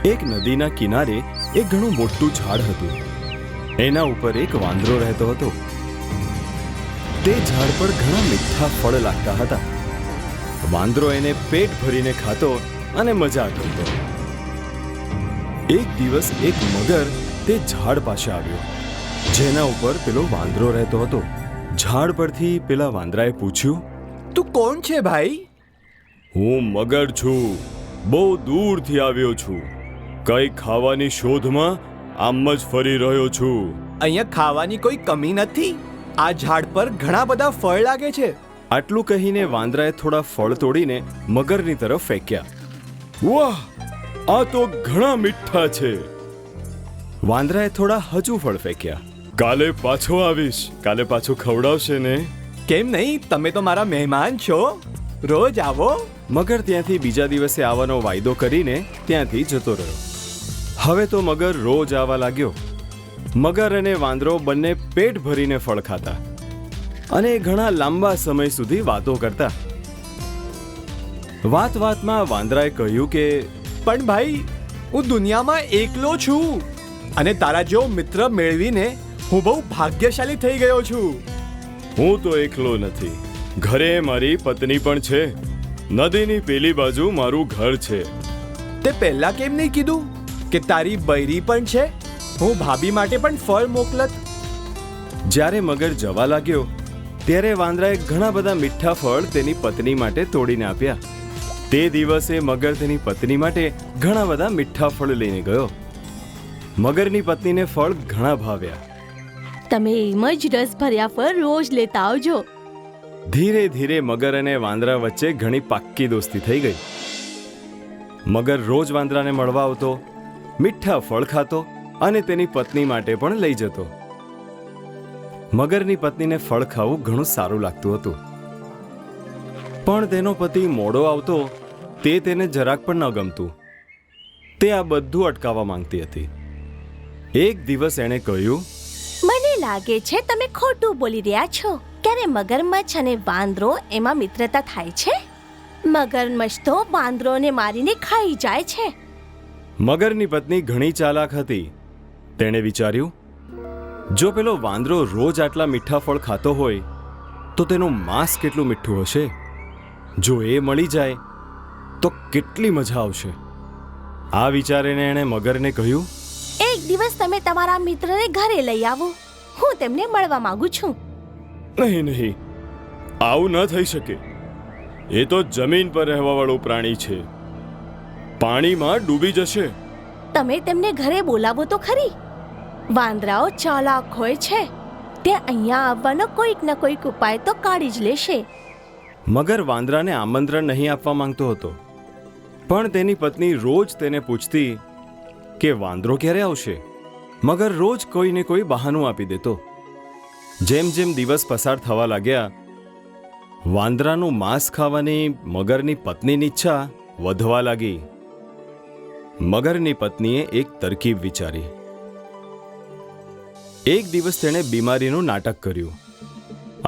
એક નદીના કિનારે એક ઘણું મોટું ઝાડ હતું. એના ઉપર એક વાંદરો રહેતો હતો. તે ઝાડ પર ઘણા મીઠા ફળ લાગતા હતા. વાંદરો એને પેટ ભરીને ખાતો અને મજા કરતો. એક દિવસ એક મગર તે ઝાડ પાસે આવ્યો જેના ઉપર પેલો વાંદરો રહેતો હતો. ઝાડ પરથી પેલા વાંદરાએ પૂછ્યું, તું કોણ છે ભાઈ? હું મગર છું. બહુ દૂરથી આવ્યો છું. કઈ ખાવાની શોધમાં આમ જ ફરી રહ્યો છું. અહીંયા ખાવાની કોઈ કમી નથી. આ ઝાડ પર ઘણા બધા ફળ લાગે છે. આટલું કહીને વાંદરાએ થોડા ફળ તોડીને મગરની તરફ ફેંક્યા. વાહ, આ તો ઘણા મીઠા છે. વાંદરાએ થોડા હજુ ફળ ફેંક્યા. કાલે પાછો આવીશ. કાલે પાછું ખવડાવશે ને? કેમ નહીં, તમે તો મારા મહેમાન છો. રોજ આવો. મગર ત્યાંથી બીજા દિવસે આવવાનો વાયદો કરીને ત્યાંથી જતો રહ્યો. હવે તો મગર રોજ આવવા લાગ્યો. મગર અને વાંદરો બંને પેટ ભરીને ફળ ખાતા અને ઘણા લાંબા સમય સુધી વાતો કરતા. વાતમાં વાંદરાએ કહ્યું કે, પણ ભાઈ, હું દુનિયામાં એકલો છું અને તારા જેવો મિત્ર મેળવીને હું બહુ ભાગ્યશાળી થઈ ગયો છું. હું તો એકલો નથી. ઘરે મારી પત્ની પણ છે. નદીની પેલી બાજુ મારું ઘર છે. તે પહેલા કેમ નહીં કીધું કે તારી બૈરી પણ છે? હું ભાભી માટે પણ ફળ મોકલત. જ્યારે મગર જવા લાગ્યો ત્યારે વાંદરાએ ઘણા બધા મીઠા ફળ તેની પત્ની માટે તોડીને આપ્યા. તે દિવસે મગર તેની પત્ની માટે ઘણા બધા મીઠા ફળ લઈને ગયો. મગરની પત્નીને ફળ ઘણા ભાવ્યા. તમે એમ જ રસ ભર્યા ફળ રોજ લેતા આવજો. ધીરે ધીરે મગર અને વાંદરા વચ્ચે ઘણી પાક્કી દોસ્તી થઈ ગઈ. મગર રોજ વાંદરાને મળવા આવતો, મીઠા ફળ ખાતો અને તેની પત્ની માટે પણ લઈ જતો. મગરની પત્નીને ફળ ખાવું ઘણું સારું લાગતું હતું, પણ તેનો પતિ મોડો આવતો તે તેને જરાક પણ ન ગમતું. તે આ બધું અટકાવવા માંગતી હતી. એક દિવસ એણે કહ્યું, મને લાગે છે તમે ખોટું બોલી રહ્યા છો. ક્યારે મગરમચ્છ અને વાંદરો એમાં મિત્રતા થાય છે? મગરમચ્છ તો વાંદરોને મારીને ખાઈ જાય છે. મગરની પત્ની ઘણી ચાલાક હતી. તેણે વિચાર્યું, જો પેલો વાંદરો રોજ આટલા મીઠા ફળ ખાતો હોય તો તેનું માંસ કેટલું મીઠું હશે. જો એ મળી જાય તો કેટલી મજા આવશે. આ વિચારીને એણે મગરને કહ્યું, એક દિવસ તમે તમારા મિત્રને ઘરે લઈ આવો. હું તેમને મળવા માંગુ છું. નહીં, આવું ન થઈ શકે. એ તો જમીન પર રહેવાવાળું પ્રાણી છે. પાણીમાં ડૂબી જશે. તમે તેમને ઘરે બોલાવો તો ખરી. વાંદરાઓ ચાલાક હોય છે. તે અહીંયા આવવાનો કોઈક ન કોઈક ઉપાય તો કાઢી જ લેશે. મગર વાંદરાને આમંત્રણ નહીં આપવા માંગતો હતો, પણ તેની પત્ની રોજ તેને પૂછતી કે વાંદરો ક્યારે આવશે. મગર રોજ કોઈને કોઈ બહાનું આપી દેતો. જેમ જેમ દિવસ પસાર થવા લાગ્યા, વાંદરાનું માંસ ખાવાની મગરની પત્નીની ઈચ્છા વધવા લાગી. મગરની પત્નીએ એક તરકીબ વિચારી. એક દિવસ તેણે બીમારીનું નાટક કર્યું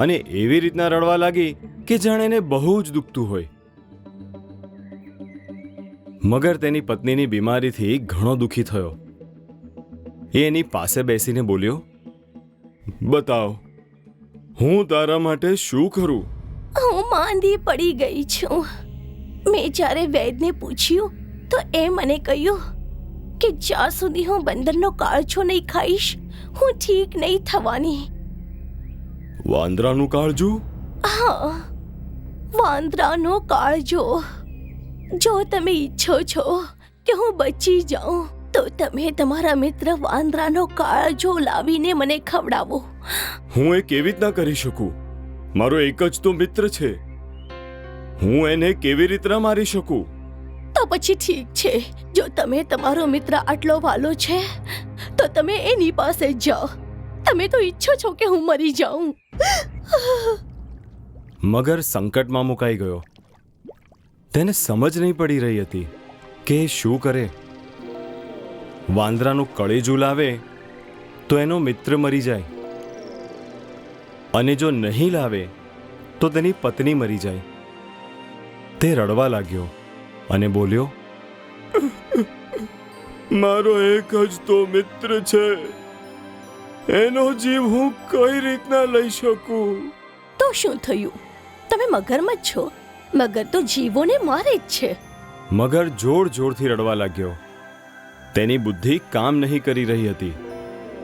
અને એવી રીતના રડવા લાગી કે જાણે એને બહુ જ દુખતું હોય. મગર તેની પત્નીની બીમારીથી ઘણો દુઃખી થયો. એ એની પાસે બેસીને બોલ્યો, બતાવ, હું તારા માટે શું કરું? હું માંદી પડી ગઈ છું. મેં જ્યારે વૈદ્યને પૂછ્યું તો એ મને કહ્યું કે જ્યાં સુધી હું બંદરનો કાળજો નહીં ખાઈશ હું ઠીક નહીં થવાની. વાંદરાનું કાળજું? હા, વાંદરાનો કાળજો. જો તમે ઈચ્છો છો કે હું બચી જાઉં તો તમે તમારા મિત્ર વાંદરાનો કાળજો લાવીને મને ખવડાવો. હું એ કેવી રીતના કરી શકું? મારો એક જ તો મિત્ર છે. હું એને કેવી રીતના મારી શકું? તો પછી ઠીક છે. જો તમે તમારો મિત્ર આટલો વાલો છે તો તમે એની પાસે જાઓ. તમે તો ઈચ્છો છો કે હું મરી જાઉં. મગર સંકટમાં મુકાઈ ગયો. તેને સમજ નહીં પડી રહી હતી કે શું કરે. વાંદરાનું કળેજું લાવે તો એનો મિત્ર મરી જાય, અને જો નહીં લાવે તો તેની પત્ની મરી જાય. તે રડવા લાગ્યો અને બોલ્યો, મારો એક જ તો મિત્ર છે, એનો જીવ હું કઈ રીતના લઈ શકું? તો શું થયું? તમે મગરમચ્છ છો, મગર તો જીવોને મારે જ છે. મગર જોર જોરથી રડવા લાગ્યો. તેની બુદ્ધિ કામ નહીં કરી રહી હતી,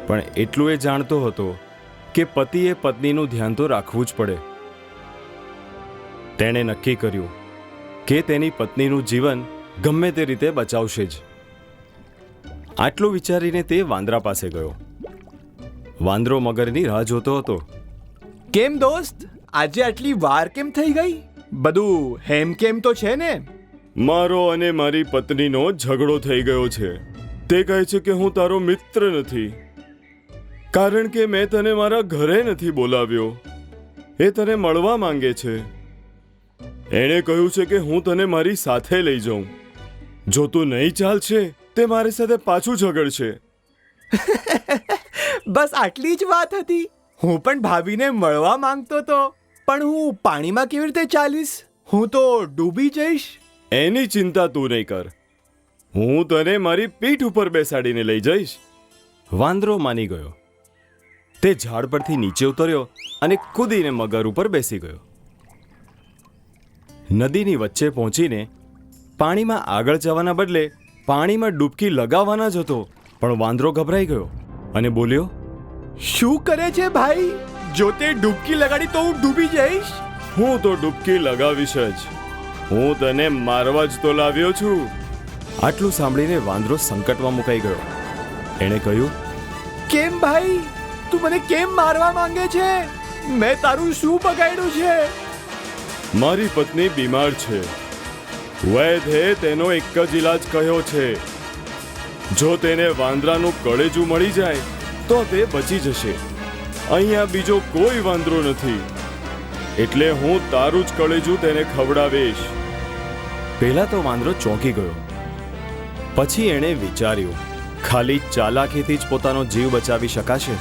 પણ એટલું એ જાણતો હતો કે પતિએ પત્નીનું ધ્યાન તો રાખવું જ પડે. તેણે નક્કી કર્યું કે તેની પત્નીનું જીવન ગમે તે રીતે બચાવશે જ. આટલું વિચારીને તે વાંદરા પાસે ગયો. વાંદરો મગરની રાહ જોતો હતો. કેમ દોસ્ત, આજે આટલી વાર કેમ થઈ ગઈ? બધું હેમ કેમ તો છે ને? મારો અને મારી પત્નીનો ઝઘડો થઈ ગયો છે. તે કહે છે કે હું તારો મિત્ર નથી, કારણ કે મેં તને મારા ઘરે નથી બોલાવ્યો. એ તને મળવા માંગે છે. એણે કહ્યું છે કે હું તને મારી સાથે લઈ જાઉં. જો તું નહીં ચાલશે તે મારી સાથે પાછું ઝઘડશે. બસ આટલી જ વાત હતી. હું પણ ભાભીને મળવા માંગતો હતો, પણ હું પાણીમાં કેવી રીતે ચાલીશ? હું તો ડૂબી જઈશ. એની ચિંતા તું નહીં કર, હું તને મારી પીઠ ઉપર બેસાડીને લઈ જઈશ. વાંદરો માની ગયો. તે ઝાડ પરથી નીચે ઉતર્યો અને કૂદીને મગર ઉપર બેસી ગયો. નદીની વચ્ચે પહોંચીને પાણીમાં આગળ જવાના બદલે પાણીમાં ડૂબકી લગાવવાના જ હતો, પણ વાંદરો ગભરાઈ ગયો અને બોલ્યો, શું કરે છે ભાઈ? જો તે ડૂબકી લગાડી તો હું ડૂબી જઈશ. હું તો ડૂબકી લગાવીશ જ. હું તને મારવા જ તો લાવ્યો છું. આટલું સાંભળીને વાંદરો સંકટમાં મુકાઈ ગયો. એણે કહ્યું, કેમ ભાઈ? તું મને કેમ મારવા માંગે છે? મેં તારું શું બગાડ્યું છે? મારી પત્ની બીમાર છે. વૈદ્યે તેનો એક જ ઈલાજ કહ્યો છે. જો તેને વાંદરાનું કળેજું મળી જાય તો તે બચી જશે. અહીંયા બીજો કોઈ વાંદરો નથી, એટલે હું તારું જ કળેજું તેને ખવડાવીશ. પહેલા તો વાંદરો ચોંકી ગયો. પછી એણે વિચાર્યું, ખાલી ચાલાકીથી જ પોતાનો જીવ બચાવી શકાશે.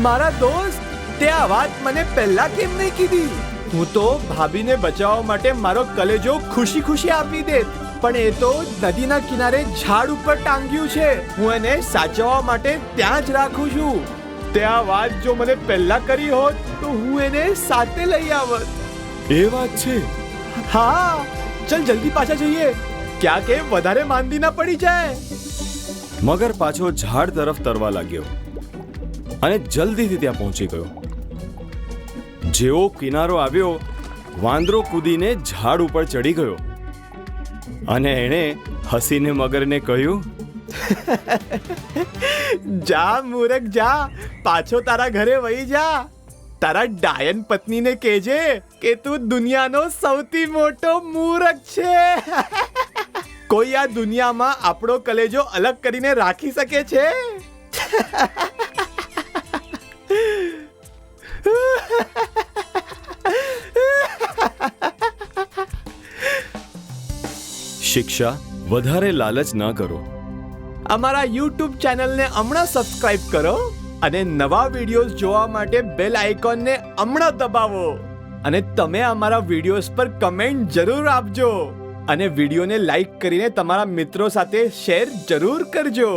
મારા દોસ્ત, તે આ વાત મને પહેલા કેમ નહીં કીધી? હું તો ભાભીને બચાવવા માટે મારો કલેજો ખુશી ખુશી આપી દેત, પણ એ તો નદીના કિનારે ઝાડ ઉપર ટાંગ્યું છે. હું એને સાચવવા માટે ત્યાં જ રાખું છું. તે આ વાત જો મને પહેલા કરી હોત તો હું એને સાથે લઈ આવત. એ વાત છે. હા, ચલ જલ્દી પાછા જઈએ, ક્યાંક એ વધારે માંદી ના પડી જાય. મગર પાછો ઝાડ તરફ તરવા લાગ્યો અને જલ્દીથી ત્યાં પહોંચી ગયો. જેવો કિનારો આવ્યો, વાંદરો કૂદીને ઝાડ ઉપર ચડી ગયો અને એણે હસીને મગરને કહ્યું, જા મૂરખ જા, પાછો તારા ઘરે વહી જા. તારા ડાયન પત્નીને કહેજે કે તું દુનિયાનો સૌથી મોટો મૂરખ છે. કોઈ આ દુનિયામાં આપણો કલેજો અલગ કરીને રાખી શકે છે? શિક્ષા, વધારે લાલચ ન કરો. અમારા YouTube ચેનલને હમણાં સબસ્ક્રાઇબ કરો અને નવા વિડીયોઝ જોવા માટે બેલ આઇકોનને હમણાં દબાવો. અને તમે અમારા વિડીયોઝ પર કમેન્ટ જરૂર આપજો અને વિડીયોને લાઈક કરીને તમારા મિત્રો સાથે શેર જરૂર કરજો.